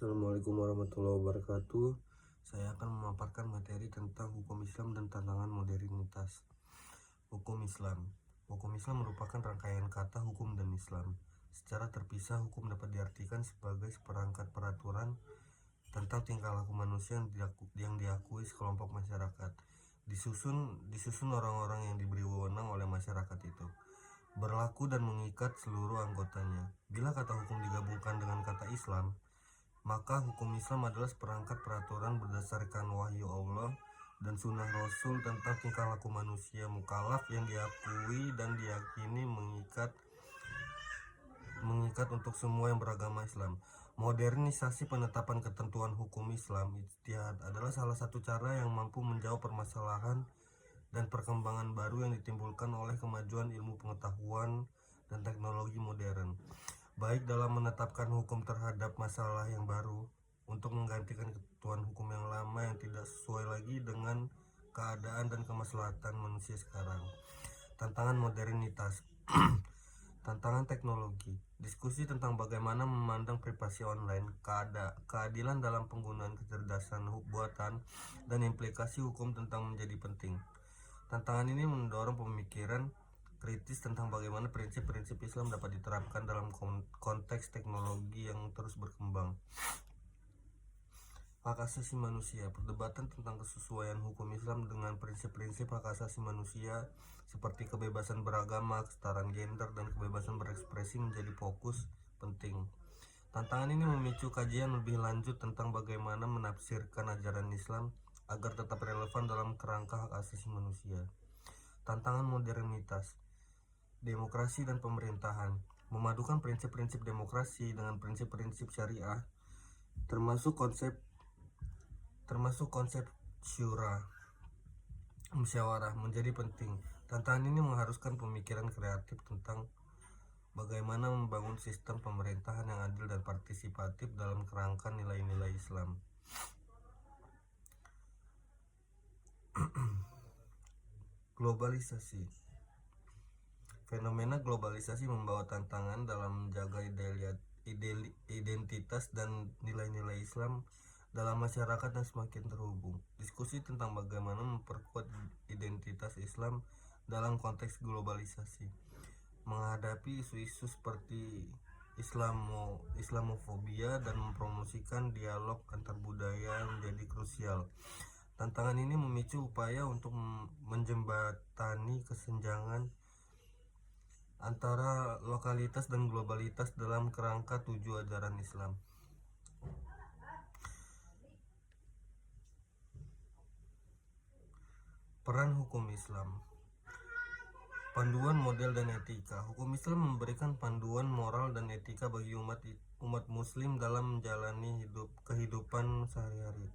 Assalamualaikum warahmatullahi wabarakatuh. Saya akan memaparkan materi tentang hukum Islam dan tantangan modernitas. Hukum Islam. Hukum Islam merupakan rangkaian kata hukum dan Islam. Secara terpisah, hukum dapat diartikan sebagai seperangkat peraturan tentang tingkah laku manusia yang diakui sekelompok masyarakat. Disusun orang-orang yang diberi wewenang oleh masyarakat itu. Berlaku dan mengikat seluruh anggotanya. Bila kata hukum digabungkan dengan kata Islam, maka hukum Islam adalah seperangkat peraturan berdasarkan wahyu Allah dan sunnah Rasul tentang tingkah laku manusia mukallaf yang diakui dan diyakini mengikat untuk semua yang beragama Islam. Modernisasi penetapan ketentuan hukum Islam ijtihad adalah salah satu cara yang mampu menjawab permasalahan dan perkembangan baru yang ditimbulkan oleh kemajuan ilmu pengetahuan dan teknologi modern, baik dalam menetapkan hukum terhadap masalah yang baru untuk menggantikan ketentuan hukum yang lama yang tidak sesuai lagi dengan keadaan dan kemaslahatan manusia sekarang. Tantangan modernitas. Tantangan teknologi. Diskusi tentang bagaimana memandang privasi online, keadilan dalam penggunaan kecerdasan buatan, dan implikasi hukum tentang menjadi penting. Tantangan ini mendorong pemikiran kritis tentang bagaimana prinsip-prinsip Islam dapat diterapkan dalam konteks teknologi yang terus berkembang. Hak asasi manusia. Perdebatan tentang kesesuaian hukum Islam dengan prinsip-prinsip hak asasi manusia seperti kebebasan beragama, kesetaraan gender, dan kebebasan berekspresi menjadi fokus penting. Tantangan ini memicu kajian lebih lanjut tentang bagaimana menafsirkan ajaran Islam agar tetap relevan dalam kerangka hak asasi manusia. Tantangan modernitas. Demokrasi dan pemerintahan. Memadukan prinsip-prinsip demokrasi dengan prinsip-prinsip syariah termasuk konsep syura musyawarah menjadi penting. Tantangan ini mengharuskan pemikiran kreatif tentang bagaimana membangun sistem pemerintahan yang adil dan partisipatif dalam kerangka nilai-nilai Islam. Globalisasi. Fenomena globalisasi membawa tantangan dalam menjaga identitas dan nilai-nilai Islam dalam masyarakat yang semakin terhubung. Diskusi tentang bagaimana memperkuat identitas Islam dalam konteks globalisasi, menghadapi isu-isu seperti Islamofobia dan mempromosikan dialog antar budaya menjadi krusial. Tantangan ini memicu upaya untuk menjembatani kesenjangan antara lokalitas dan globalitas dalam kerangka tujuh ajaran Islam. Peran hukum Islam. Panduan model dan etika. Hukum Islam memberikan panduan moral dan etika bagi umat muslim dalam menjalani kehidupan sehari-hari.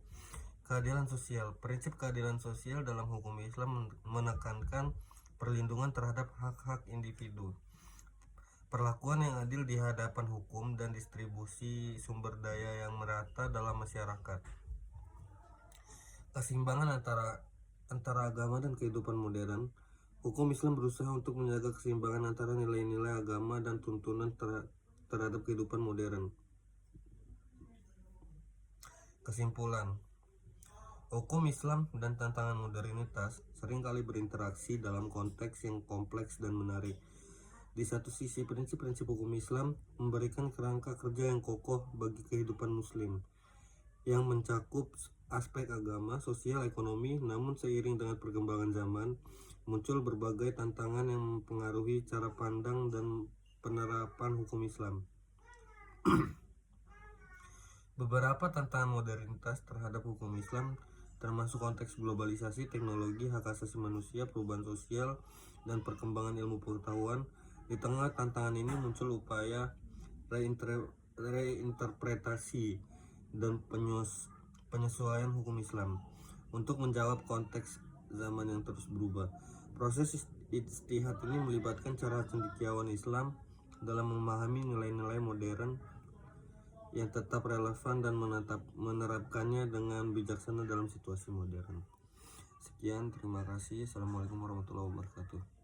Keadilan sosial. Prinsip keadilan sosial dalam hukum Islam menekankan perlindungan terhadap hak-hak individu, perlakuan yang adil di hadapan hukum, dan distribusi sumber daya yang merata dalam masyarakat. Keseimbangan antara agama dan kehidupan modern. Hukum Islam berusaha untuk menjaga keseimbangan antara nilai-nilai agama dan tuntunan terhadap kehidupan modern. Kesimpulan, hukum Islam dan tantangan modernitas seringkali berinteraksi dalam konteks yang kompleks dan menarik. Di satu sisi, prinsip-prinsip hukum Islam memberikan kerangka kerja yang kokoh bagi kehidupan muslim yang mencakup aspek agama, sosial, ekonomi. Namun seiring dengan perkembangan zaman, muncul berbagai tantangan yang mempengaruhi cara pandang dan penerapan hukum Islam. Beberapa tantangan modernitas terhadap hukum Islam termasuk konteks globalisasi, teknologi, hak asasi manusia, perubahan sosial, dan perkembangan ilmu pengetahuan. Di tengah tantangan ini muncul upaya reinterpretasi dan penyesuaian hukum Islam untuk menjawab konteks zaman yang terus berubah. Proses ijtihad ini melibatkan cara cendekiawan Islam dalam memahami nilai-nilai modern yang tetap relevan dan menerapkannya dengan bijaksana dalam situasi modern. Sekian, terima kasih. Assalamualaikum warahmatullahi wabarakatuh.